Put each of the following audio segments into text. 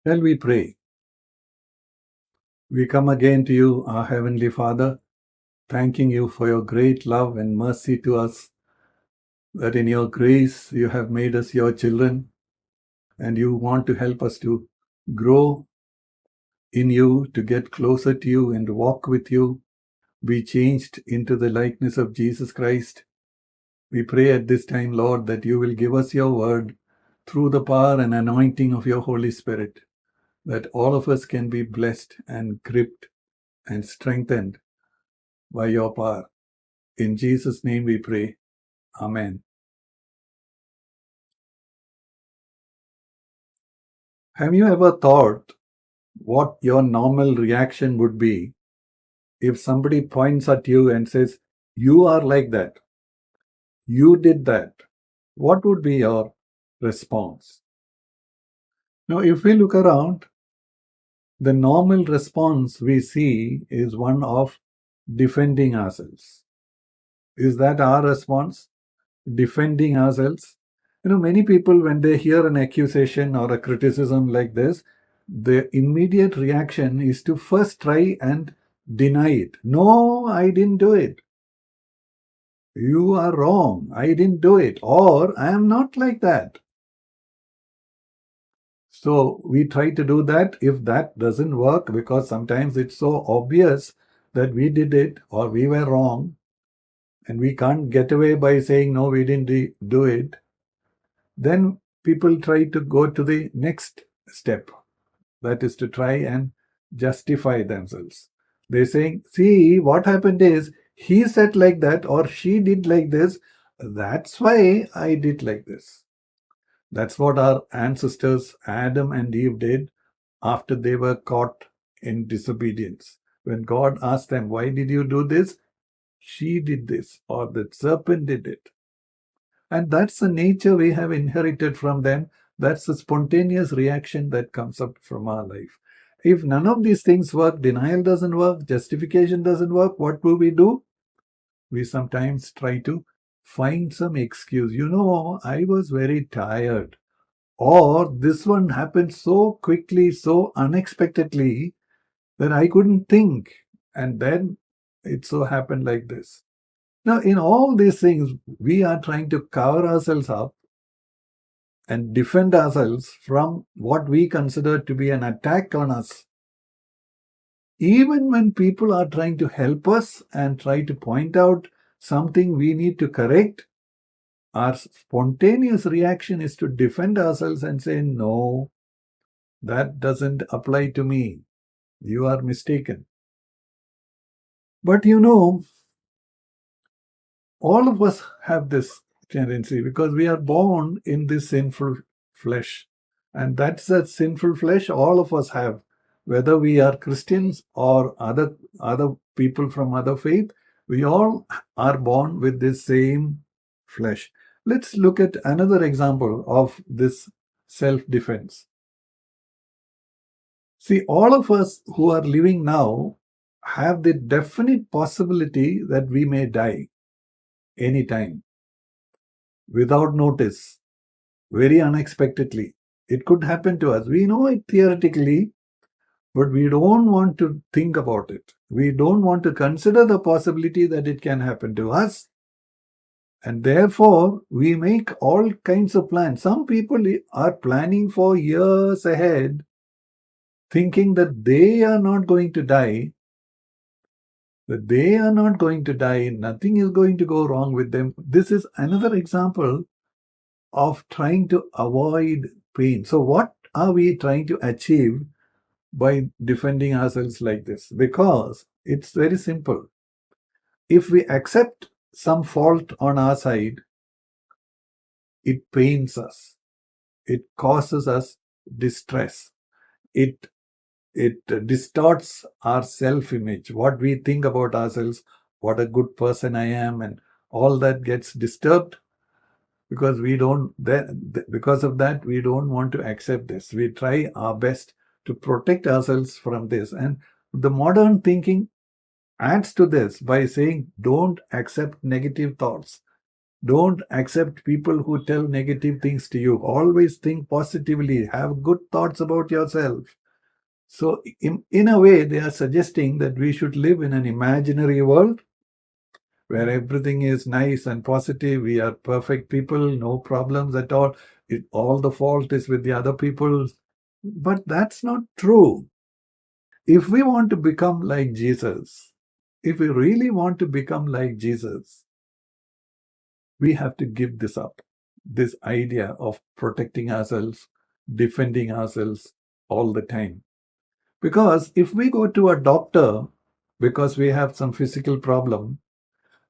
Shall we pray? We come again to you, our Heavenly Father, thanking you for your great love and mercy to us, that in your grace you have made us your children, and you want to help us to grow in you, to get closer to you and walk with you, be changed into the likeness of Jesus Christ. We pray at this time, Lord, that you will give us your word through the power and anointing of your Holy Spirit, that all of us can be blessed and gripped and strengthened by your power. In Jesus' name we pray. Amen. Have you ever thought what your normal reaction would be if somebody points at you and says, "You are like that, you did that"? What would be your response? Now, if we look around, the normal response we see is one of defending ourselves. Is that our response? Defending ourselves? Many people, when they hear an accusation or a criticism like this, the immediate reaction is to first try and deny it. No, I didn't do it. You are wrong. I didn't do it. Or I am not like that. So we try to do that. If that doesn't work, because sometimes it's so obvious that we did it or we were wrong, and we can't get away by saying, no, we didn't do it, then people try to go to the next step. That is to try and justify themselves. They're saying, see, what happened is he said like that or she did like this. That's why I did like this. That's what our ancestors Adam and Eve did after they were caught in disobedience. When God asked them, why did you do this? She did this, or the serpent did it. And that's the nature we have inherited from them. That's the spontaneous reaction that comes up from our life. If none of these things work, denial doesn't work, justification doesn't work, what will we do? We sometimes try to find some excuse. I was very tired. Or this one happened so quickly, so unexpectedly that I couldn't think. And then it so happened like this. Now, in all these things, we are trying to cover ourselves up and defend ourselves from what we consider to be an attack on us. Even when people are trying to help us and try to point out something we need to correct, our spontaneous reaction is to defend ourselves and say, no, that doesn't apply to me. You are mistaken. But all of us have this tendency because we are born in this sinful flesh. And that's that sinful flesh all of us have. Whether we are Christians or other people from other faith, we all are born with this same flesh. Let's look at another example of this self-defense. See, all of us who are living now have the definite possibility that we may die anytime, without notice, very unexpectedly. It could happen to us. We know it theoretically, but we don't want to think about it. We don't want to consider the possibility that it can happen to us. And therefore, we make all kinds of plans. Some people are planning for years ahead, thinking that they are not going to die, nothing is going to go wrong with them. This is another example of trying to avoid pain. So what are we trying to achieve by defending ourselves like this? Because it's very simple. If we accept some fault on our side, it pains us. It causes us distress. It distorts our self-image, what we think about ourselves, what a good person I am, and all that gets disturbed because because of that, we don't want to accept this. We try our best to protect ourselves from this. And the modern thinking adds to this by saying, don't accept negative thoughts. Don't accept people who tell negative things to you. Always think positively. Have good thoughts about yourself. So, in a way, they are suggesting that we should live in an imaginary world where everything is nice and positive. We are perfect people, no problems at all. All the fault is with the other people. But that's not true. If we want to become like Jesus, if we really want to become like Jesus, we have to give this up. This idea of protecting ourselves, defending ourselves all the time. Because if we go to a doctor because we have some physical problem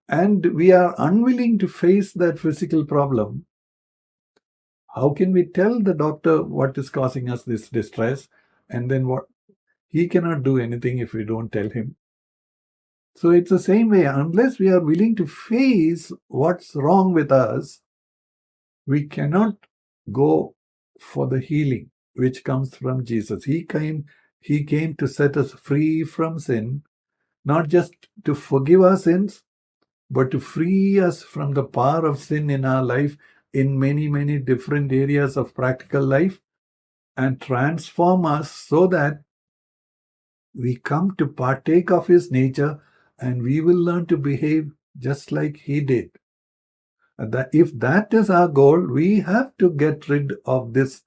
and we are unwilling to face that physical problem, how can we tell the doctor what is causing us this distress? And then what? He cannot do anything if we don't tell him. So it's the same way. Unless we are willing to face what's wrong with us, we cannot go for the healing which comes from Jesus. He came to set us free from sin, not just to forgive our sins, but to free us from the power of sin in our life in many, many different areas of practical life and transform us so that we come to partake of his nature and we will learn to behave just like he did. If that is our goal, we have to get rid of this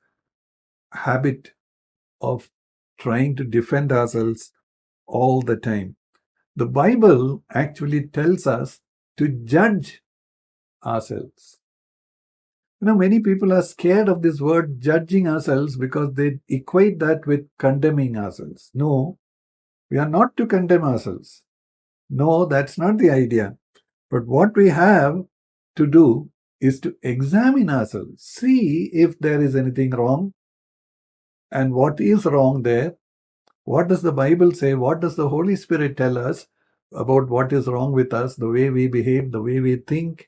habit of trying to defend ourselves all the time. The Bible actually tells us to judge ourselves. Many people are scared of this word judging ourselves because they equate that with condemning ourselves. No, we are not to condemn ourselves. No, that's not the idea. But what we have to do is to examine ourselves, see if there is anything wrong and what is wrong there. What does the Bible say? What does the Holy Spirit tell us about what is wrong with us, the way we behave, the way we think,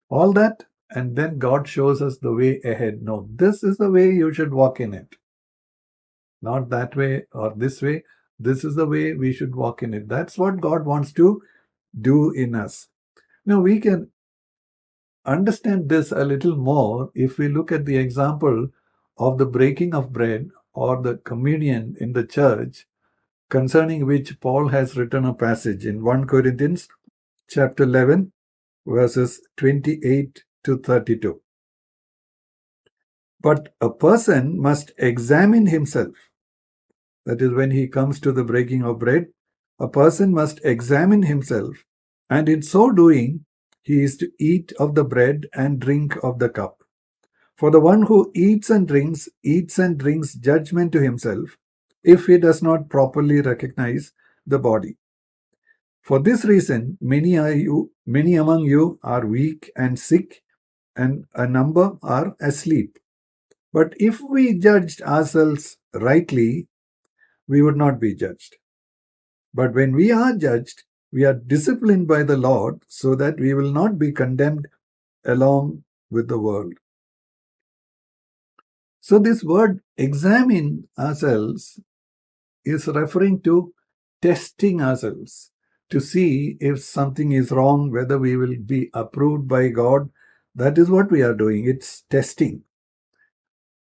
all that? And then God shows us the way ahead. No, this is the way you should walk in it. Not that way or this way. This is the way we should walk in it. That's what God wants to do in us. Now, we can understand this a little more if we look at the example of the breaking of bread or the communion in the church, concerning which Paul has written a passage in 1 Corinthians chapter 11, verses 28 to 32. But a person must examine himself. That is, when he comes to the breaking of bread, a person must examine himself, and in so doing, he is to eat of the bread and drink of the cup. For the one who eats and drinks judgment to himself, if he does not properly recognize the body. For this reason, many among you are weak and sick, and a number are asleep. But if we judged ourselves rightly, we would not be judged. But when we are judged, we are disciplined by the Lord so that we will not be condemned along with the world. So this word examine ourselves is referring to testing ourselves to see if something is wrong, whether we will be approved by God. That is what we are doing. It's testing.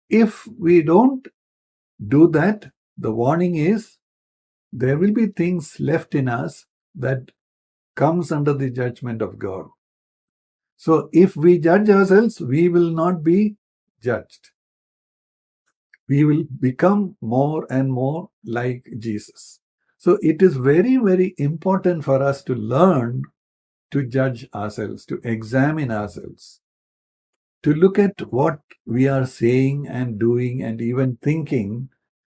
If we don't do that, the warning is there will be things left in us that comes under the judgment of God. So if we judge ourselves, we will not be judged. We will become more and more like Jesus. So it is very, very important for us to learn to judge ourselves, to examine ourselves, to look at what we are saying and doing and even thinking,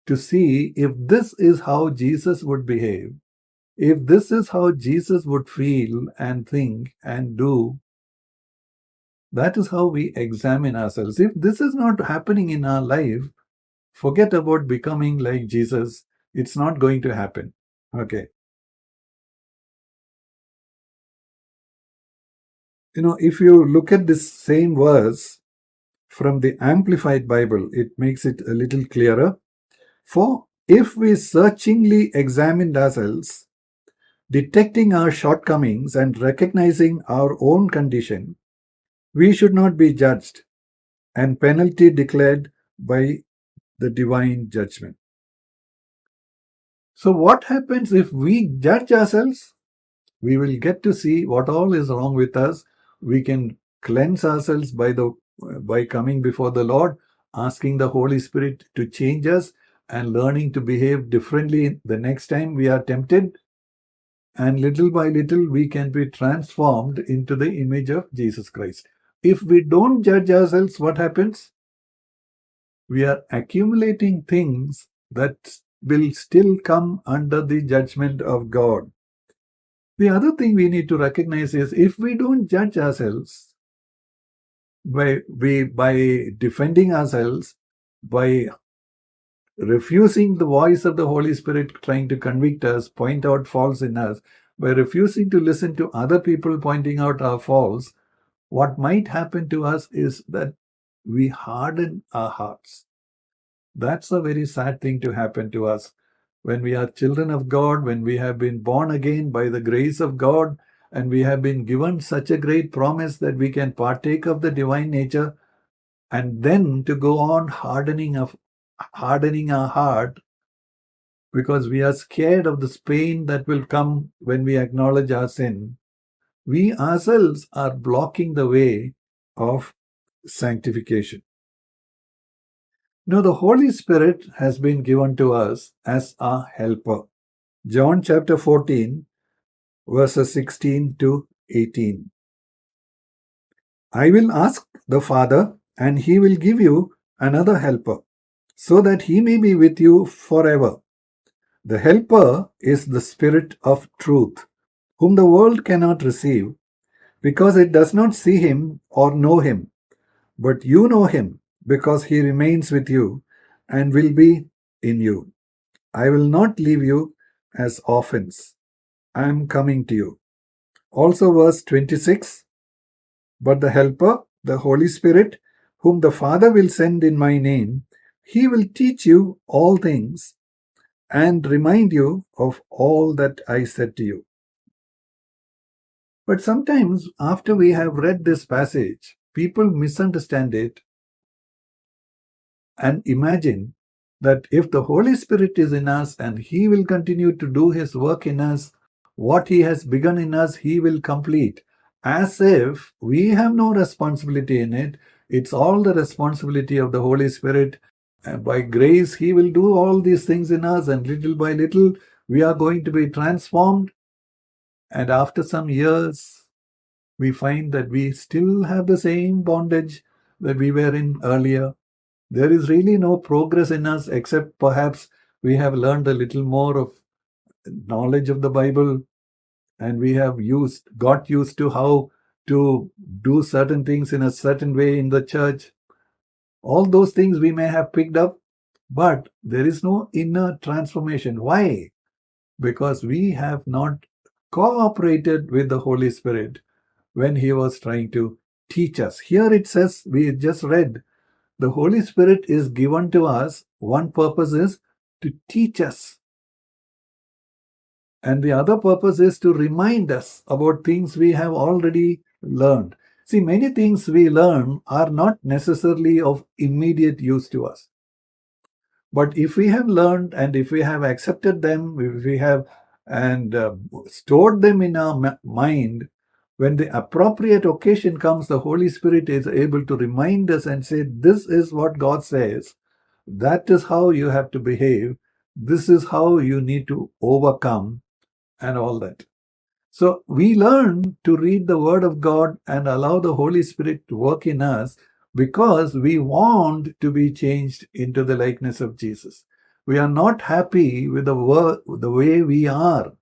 to see if this is how Jesus would behave, if this is how Jesus would feel and think and do. That is how we examine ourselves. If this is not happening in our life, forget about becoming like Jesus. It's not going to happen. Okay. If you look at this same verse from the Amplified Bible, it makes it a little clearer. For if we searchingly examined ourselves, detecting our shortcomings and recognizing our own condition, we should not be judged and penalty declared by the divine judgment. So, what happens if we judge ourselves? We will get to see what all is wrong with us. We can cleanse ourselves by coming before the Lord, asking the Holy Spirit to change us and learning to behave differently the next time we are tempted. And little by little, we can be transformed into the image of Jesus Christ. If we don't judge ourselves, what happens? We are accumulating things that will still come under the judgment of God. The other thing we need to recognize is if we don't judge ourselves by defending ourselves, by refusing the voice of the Holy Spirit trying to convict us, point out faults in us, by refusing to listen to other people pointing out our faults, what might happen to us is that we harden our hearts. That's a very sad thing to happen to us. When we are children of God, when we have been born again by the grace of God, and we have been given such a great promise that we can partake of the divine nature, and then to go on hardening our heart because we are scared of the pain that will come when we acknowledge our sin, we ourselves are blocking the way of sanctification. Now, the Holy Spirit has been given to us as a helper. John chapter 14, verses 16 to 18. I will ask the Father, and he will give you another helper, so that he may be with you forever. The helper is the Spirit of truth, whom the world cannot receive, because it does not see him or know him. But you know him, because he remains with you and will be in you. I will not leave you as orphans. I am coming to you. Also, verse 26. But the Helper, the Holy Spirit, whom the Father will send in my name, he will teach you all things and remind you of all that I said to you. But sometimes, after we have read this passage, people misunderstand it and imagine that if the Holy Spirit is in us and he will continue to do his work in us, what he has begun in us, he will complete. As if we have no responsibility in it. It's all the responsibility of the Holy Spirit. And by grace, he will do all these things in us, and little by little, we are going to be transformed. And after some years, we find that we still have the same bondage that we were in earlier. There is really no progress in us except perhaps we have learned a little more of knowledge of the Bible, and we have got used to how to do certain things in a certain way in the church. All those things we may have picked up, but there is no inner transformation. Why? Because we have not cooperated with the Holy Spirit when he was trying to teach us. Here it says, we just read, the Holy Spirit is given to us. One purpose is to teach us. And the other purpose is to remind us about things we have already learned. See, many things we learn are not necessarily of immediate use to us. But if we have learned and if we have accepted them, if we have stored them in our mind, when the appropriate occasion comes, the Holy Spirit is able to remind us and say, this is what God says. That is how you have to behave. This is how you need to overcome and all that. So we learn to read the Word of God and allow the Holy Spirit to work in us because we want to be changed into the likeness of Jesus. We are not happy with the way we are.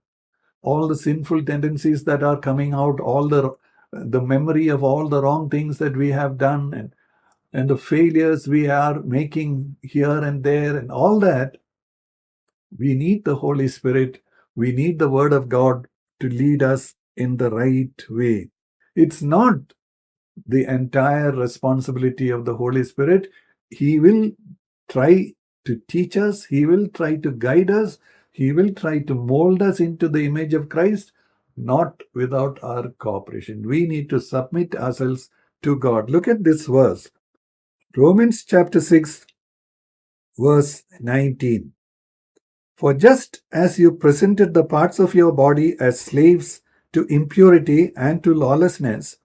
All the sinful tendencies that are coming out, all the memory of all the wrong things that we have done, and the failures we are making here and there, and all that. We need the Holy Spirit. We need the Word of God to lead us in the right way. It's not the entire responsibility of the Holy Spirit. He will try to teach us. He will try to guide us. He will try to mold us into the image of Christ, not without our cooperation. We need to submit ourselves to God. Look at this verse. Romans chapter 6, verse 19. For just as you presented the parts of your body as slaves to impurity and to lawlessness,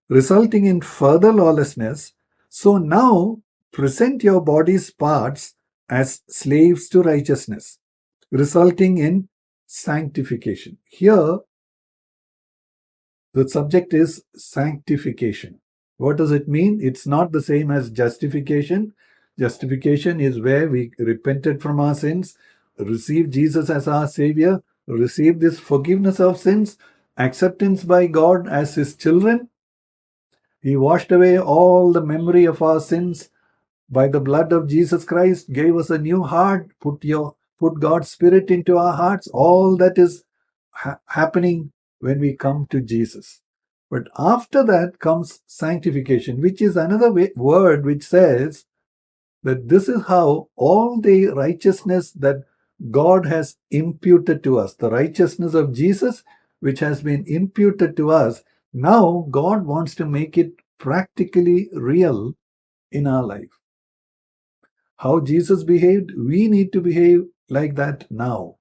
resulting in further lawlessness, so now present your body's parts as slaves to righteousness, resulting in sanctification. Here, the subject is sanctification. What does it mean? It's not the same as justification. Justification is where we repented from our sins, received Jesus as our Savior, received this forgiveness of sins, acceptance by God as His children. He washed away all the memory of our sins by the blood of Jesus Christ, gave us a new heart, put God's Spirit into our hearts. All that is happening when we come to Jesus. But after that comes sanctification, which is another word which says that this is how all the righteousness that God has imputed to us, the righteousness of Jesus, which has been imputed to us, now God wants to make it practically real in our life. How Jesus behaved, we need to behave like that now.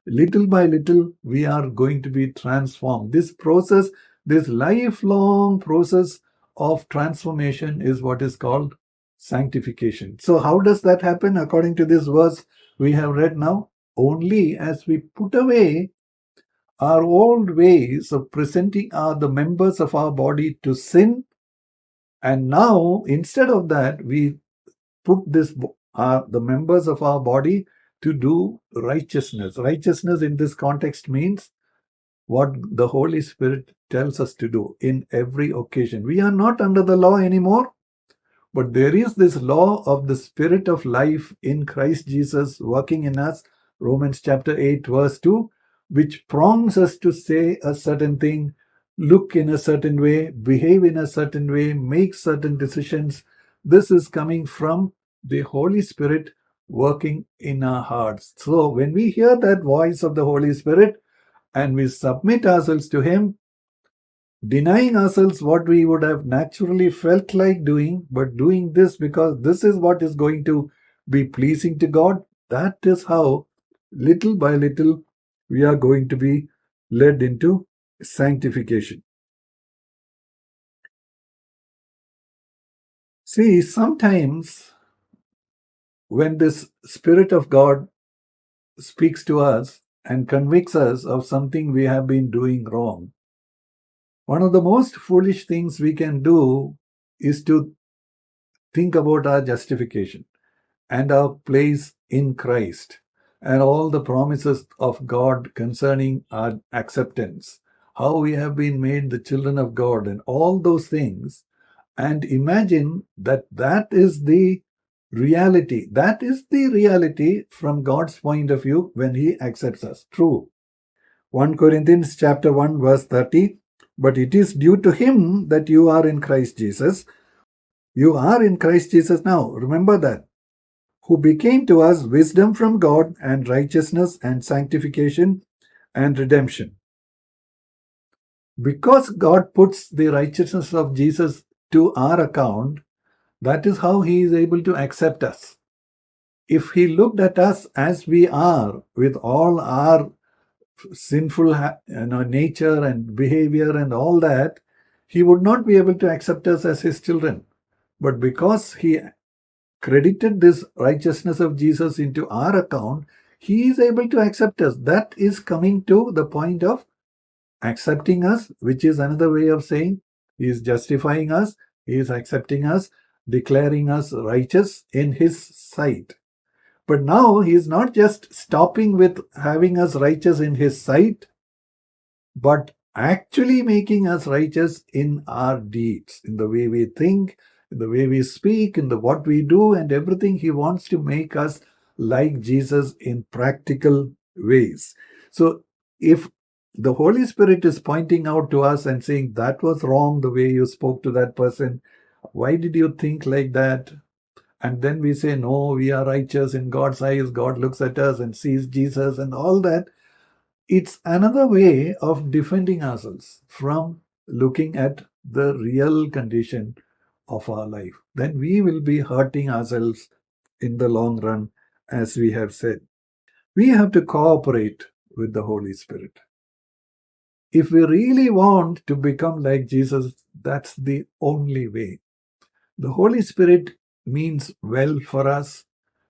Little by little, we are going to be transformed. This process, this lifelong process of transformation is what is called sanctification. So how does that happen? According to this verse we have read now, only as we put away our old ways of presenting the members of our body to sin, and now instead of that we put the members of our body to do righteousness. Righteousness in this context means what the Holy Spirit tells us to do in every occasion. We are not under the law anymore, but there is this law of the Spirit of life in Christ Jesus working in us, Romans chapter 8, verse 2, which prompts us to say a certain thing, look in a certain way, behave in a certain way, make certain decisions. This is coming from the Holy Spirit working in our hearts. So when we hear that voice of the Holy Spirit and we submit ourselves to Him, denying ourselves what we would have naturally felt like doing, but doing this because this is what is going to be pleasing to God, that is how little by little we are going to be led into sanctification. See, sometimes when this Spirit of God speaks to us and convicts us of something we have been doing wrong, one of the most foolish things we can do is to think about our justification and our place in Christ and all the promises of God concerning our acceptance, how we have been made the children of God and all those things, and imagine that that is the reality. That is the reality from God's point of view when He accepts us. True. 1 Corinthians chapter 1 verse 30, but it is due to Him that you are in Christ Jesus. You are in Christ Jesus now. Remember that. Who became to us wisdom from God and righteousness and sanctification and redemption. Because God puts the righteousness of Jesus to our account, that is how He is able to accept us. If He looked at us as we are, with all our sinful nature and behavior and all that, He would not be able to accept us as His children. But because He credited this righteousness of Jesus into our account, He is able to accept us. That is coming to the point of accepting us, which is another way of saying He is justifying us, He is accepting us, declaring us righteous in His sight. But now He is not just stopping with having us righteous in His sight, but actually making us righteous in our deeds, in the way we think, in the way we speak, in what we do, and everything. He wants to make us like Jesus in practical ways. So if the Holy Spirit is pointing out to us and saying, that was wrong the way you spoke to that person, why did you think like that? and then we say, no, we are righteous in God's eyes. God looks at us and sees Jesus and all that. It's another way of defending ourselves from looking at the real condition of our life. Then we will be hurting ourselves in the long run, as we have said. We have to cooperate with the Holy Spirit. If we really want to become like Jesus, that's the only way. The Holy Spirit means well for us.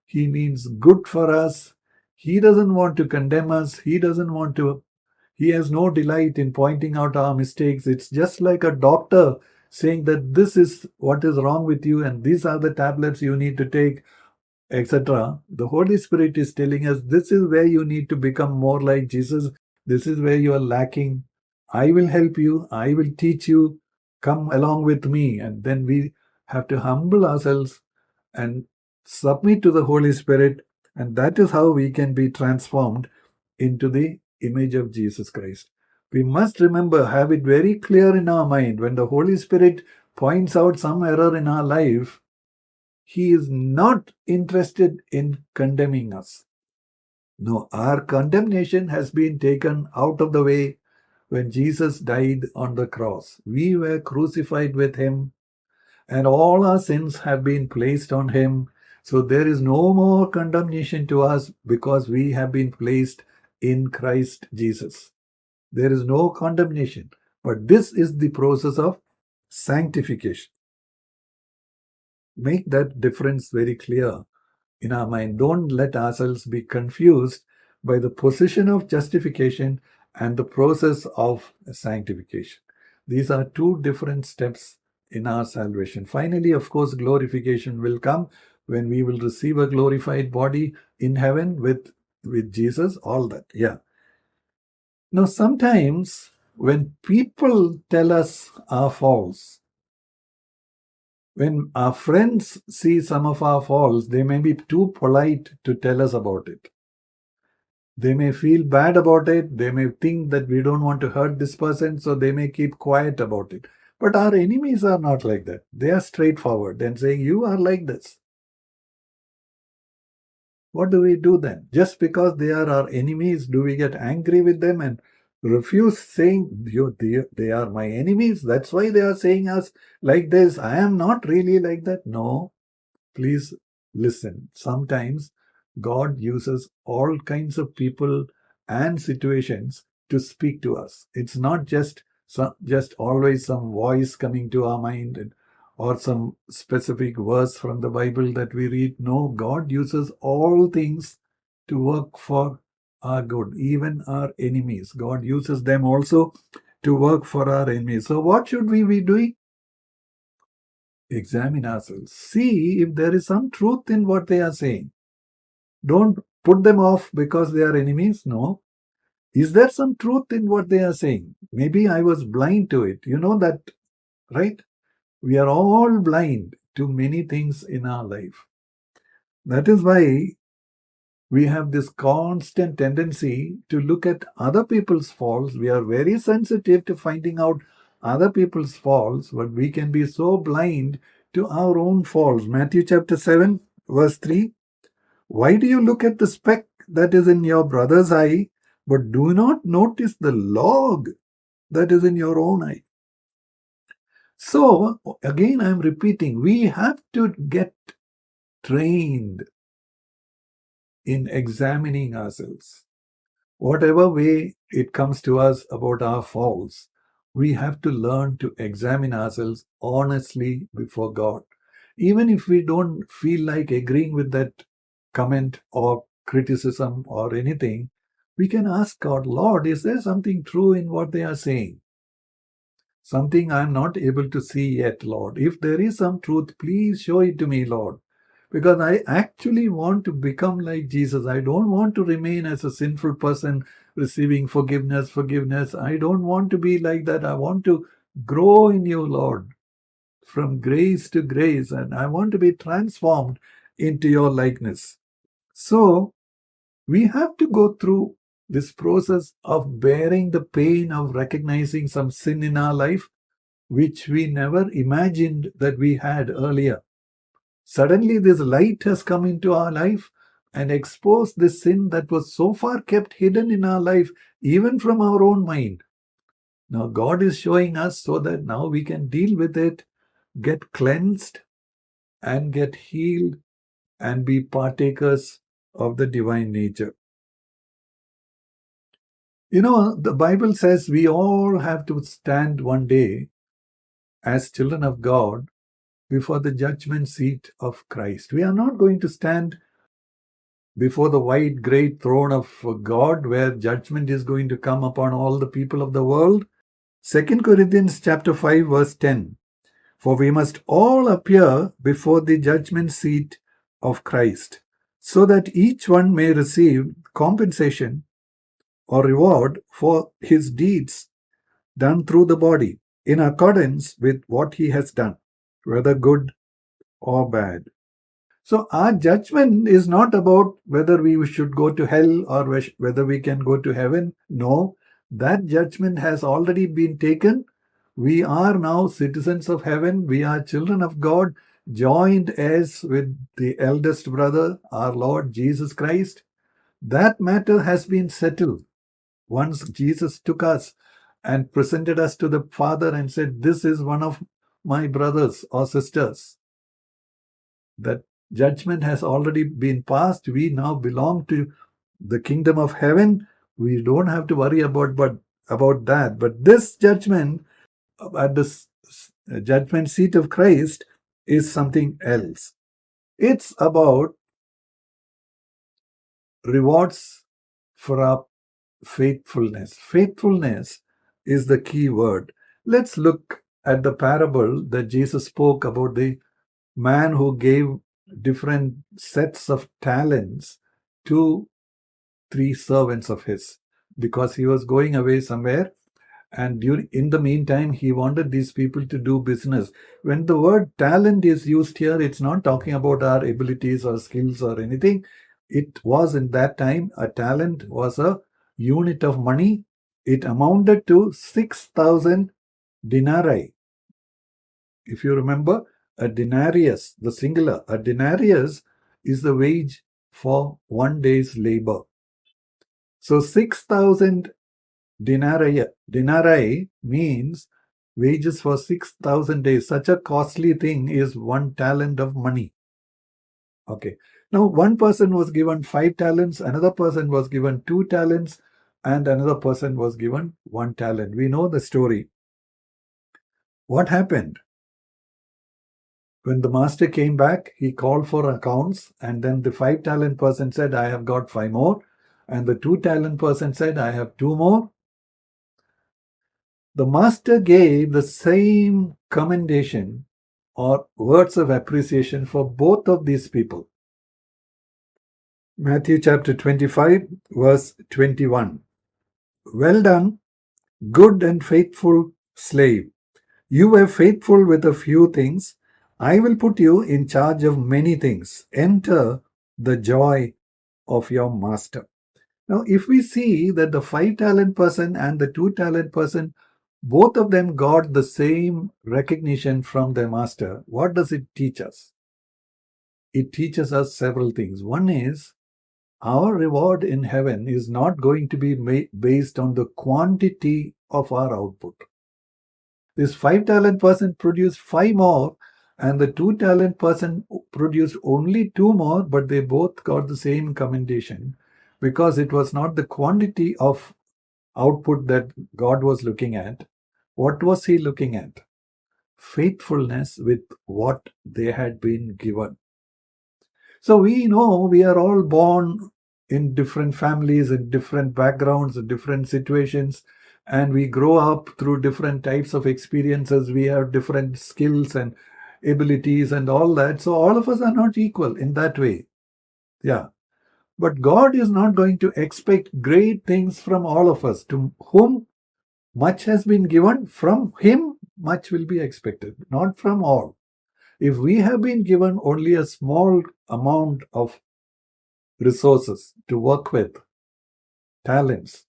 He means good for us. He doesn't want to condemn us. He has no delight in pointing out our mistakes. It's just like a doctor saying that this is what is wrong with you and these are the tablets you need to take, etc. The Holy Spirit is telling us this is where you need to become more like Jesus. This is where you are lacking. I will help you. I will teach you. Come along with me. And then we have to humble ourselves and submit to the Holy Spirit. And that is how we can be transformed into the image of Jesus Christ. We must remember, have it very clear in our mind, when the Holy Spirit points out some error in our life, He is not interested in condemning us. No, our condemnation has been taken out of the way when Jesus died on the cross. We were crucified with Him, and all our sins have been placed on Him. So there is no more condemnation to us because we have been placed in Christ Jesus. There is no condemnation. But this is the process of sanctification. Make that difference very clear in our mind. Don't let ourselves be confused by the position of justification and the process of sanctification. These are two different steps in our salvation. Finally, of course, glorification will come when we will receive a glorified body in heaven with Jesus, all that. Yeah. Now, sometimes when people tell us our faults, when our friends see some of our faults, they may be too polite to tell us about it. They may feel bad about it. They may think that we don't want to hurt this person, so they may keep quiet about it. But our enemies are not like that. They are straightforward and saying, you are like this. What do we do then? Just because they are our enemies, do we get angry with them and refuse saying, they are my enemies? That's why they are saying us like this. I am not really like that. No, please listen. Sometimes God uses all kinds of people and situations to speak to us. It's not just always some voice coming to our mind or some specific verse from the Bible that we read. No, God uses all things to work for our good, even our enemies. God uses them also to work for our enemies. So what should we be doing? Examine ourselves. See if there is some truth in what they are saying. Don't put them off because they are enemies. No. Is there some truth in what they are saying? Maybe I was blind to it. You know that, right? We are all blind to many things in our life. That is why we have this constant tendency to look at other people's faults. We are very sensitive to finding out other people's faults, but we can be so blind to our own faults. Matthew chapter 7, verse 3. Why do you look at the speck that is in your brother's eye, but do not notice the log that is in your own eye? So, again, I'm repeating, we have to get trained in examining ourselves. Whatever way it comes to us about our faults, we have to learn to examine ourselves honestly before God. Even if we don't feel like agreeing with that comment or criticism or anything, we can ask God, Lord, is there something true in what they are saying? Something I'm not able to see yet, Lord. If there is some truth, please show it to me, Lord. Because I actually want to become like Jesus. I don't want to remain as a sinful person receiving forgiveness. I don't want to be like that. I want to grow in you, Lord, from grace to grace. And I want to be transformed into your likeness. So we have to go through this process of bearing the pain of recognizing some sin in our life, which we never imagined that we had earlier. Suddenly this light has come into our life and exposed this sin that was so far kept hidden in our life, even from our own mind. Now God is showing us so that now we can deal with it, get cleansed, and get healed, and be partakers of the divine nature. You know, the Bible says we all have to stand one day as children of God before the judgment seat of Christ. We are not going to stand before the white great throne of God where judgment is going to come upon all the people of the world. 2 Corinthians chapter 5 verse 10. For we must all appear before the judgment seat of Christ, so that each one may receive compensation or reward for his deeds done through the body, in accordance with what he has done, whether good or bad. So our judgment is not about whether we should go to hell or whether we can go to heaven. No, that judgment has already been taken. We are now citizens of heaven. We are children of God, joined as with the eldest brother, our Lord Jesus Christ. That matter has been settled. Once Jesus took us and presented us to the Father and said, "This is one of my brothers or sisters." That judgment has already been passed. We now belong to the kingdom of heaven. We don't have to worry about that. But this judgment at the judgment seat of Christ is something else. It's about rewards for our faithfulness. Faithfulness is the key word. Let's look at the parable that Jesus spoke about the man who gave different sets of talents to 3 servants of his, because he was going away somewhere, and in the meantime he wanted these people to do business. When the word talent is used here, it's not talking about our abilities or skills or anything. It was in that time, a talent was a unit of money. It amounted to 6,000 denarii. If you remember, a denarius, the singular, a denarius is the wage for one day's labor. So 6,000 denarii means wages for 6,000 days. Such a costly thing is 1 talent of money. Okay. Now, one person was given 5 talents, another person was given 2 talents, and another person was given 1 talent. We know the story. What happened? When the master came back, he called for accounts, and then the 5 talent person said, "I have got 5 more." And the 2 talent person said, "I have 2 more." The master gave the same commendation or words of appreciation for both of these people. Matthew chapter 25, verse 21. "Well done, good and faithful slave. You were faithful with a few things. I will put you in charge of many things. Enter the joy of your master." Now, if we see that the 5 talent person and the 2 talent person, both of them got the same recognition from their master, what does it teach us? It teaches us several things. One is, our reward in heaven is not going to be based on the quantity of our output. This 5 talent person produced 5 more, and the 2 talent person produced only 2 more, but they both got the same commendation, because it was not the quantity of output that God was looking at. What was he looking at? Faithfulness with what they had been given. So we know we are all born in different families, in different backgrounds, in different situations, and we grow up through different types of experiences. We have different skills and abilities and all that. So all of us are not equal in that way. Yeah. But God is not going to expect great things from all of us. To whom much has been given, from him much will be expected, not from all. If we have been given only a small amount of resources to work with, talents,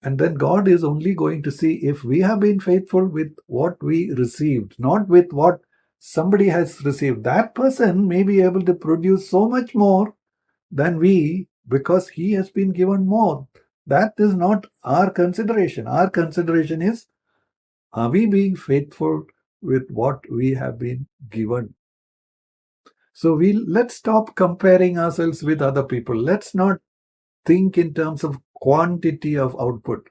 and then God is only going to see if we have been faithful with what we received, not with what somebody has received. That person may be able to produce so much more than we because he has been given more. That is not our consideration. Our consideration is, are we being faithful with what we have been given? So let's stop comparing ourselves with other people. Let's not think in terms of quantity of output.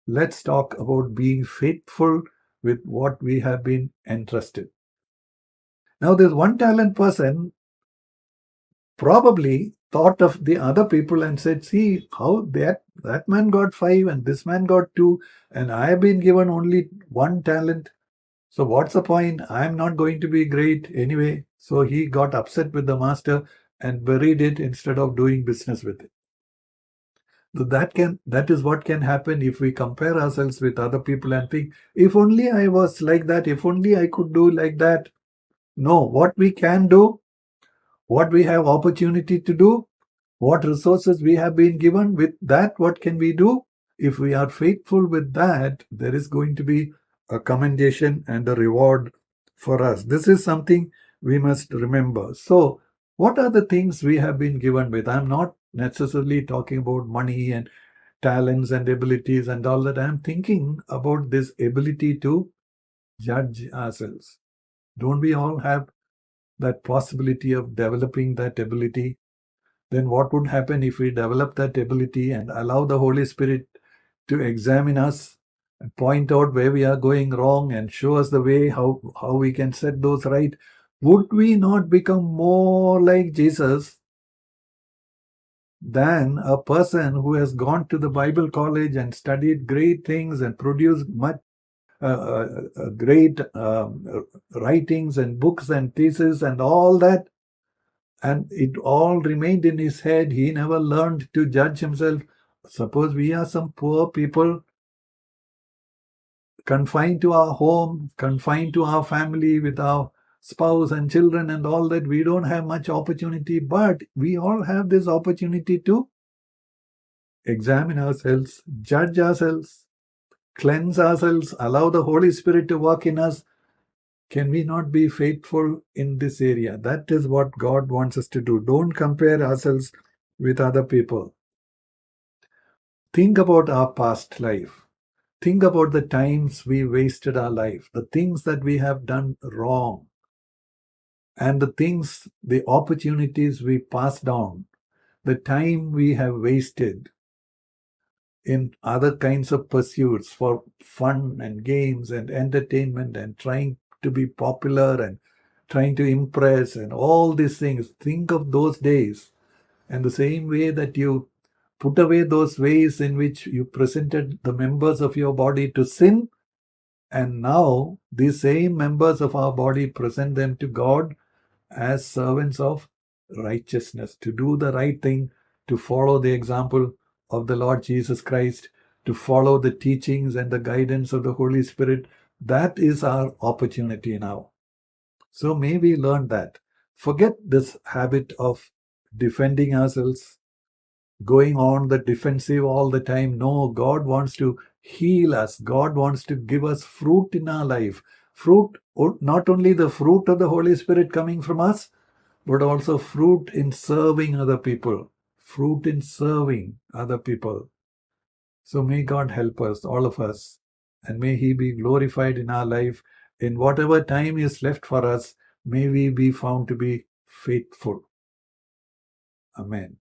Let's talk about being faithful with what we have been entrusted. Now, this 1 talent person probably thought of the other people and said, see how that man got 5 and this man got 2 and I have been given only 1 talent. So what's the point? I'm not going to be great anyway. So he got upset with the master and buried it instead of doing business with it. So that is what can happen if we compare ourselves with other people and think, if only I was like that, if only I could do like that. No, what we can do, what we have opportunity to do, what resources we have been given, with that, what can we do? If we are faithful with that, there is going to be a commendation and a reward for us. This is something we must remember. So, what are the things we have been given with? I'm not necessarily talking about money and talents and abilities and all that. I'm thinking about this ability to judge ourselves. Don't we all have that possibility of developing that ability? Then what would happen if we develop that ability and allow the Holy Spirit to examine us and point out where we are going wrong and show us the way how we can set those right? Would we not become more like Jesus than a person who has gone to the Bible college and studied great things and produced much great writings and books and theses and all that, and it all remained in his head? He never learned to judge himself. Suppose we are some poor people confined to our home, confined to our family with our spouse and children and all that. We don't have much opportunity, but we all have this opportunity to examine ourselves, judge ourselves, cleanse ourselves, allow the Holy Spirit to work in us. Can we not be faithful in this area? That is what God wants us to do. Don't compare ourselves with other people. Think about our past life. Think about the times we wasted our life, the things that we have done wrong, and the opportunities we passed down, the time we have wasted in other kinds of pursuits for fun and games and entertainment and trying to be popular and trying to impress and all these things. Think of those days, and the same way that you put away those ways in which you presented the members of your body to sin, and now these same members of our body present them to God as servants of righteousness, to do the right thing, to follow the example of the Lord Jesus Christ, to follow the teachings and the guidance of the Holy Spirit. That is our opportunity now. So may we learn that. Forget this habit of defending ourselves, going on the defensive all the time. No, God wants to heal us. God wants to give us fruit in our life. Fruit, not only the fruit of the Holy Spirit coming from us, but also fruit in serving other people. Fruit in serving other people. So may God help us, all of us, and may He be glorified in our life. In whatever time is left for us, may we be found to be faithful. Amen.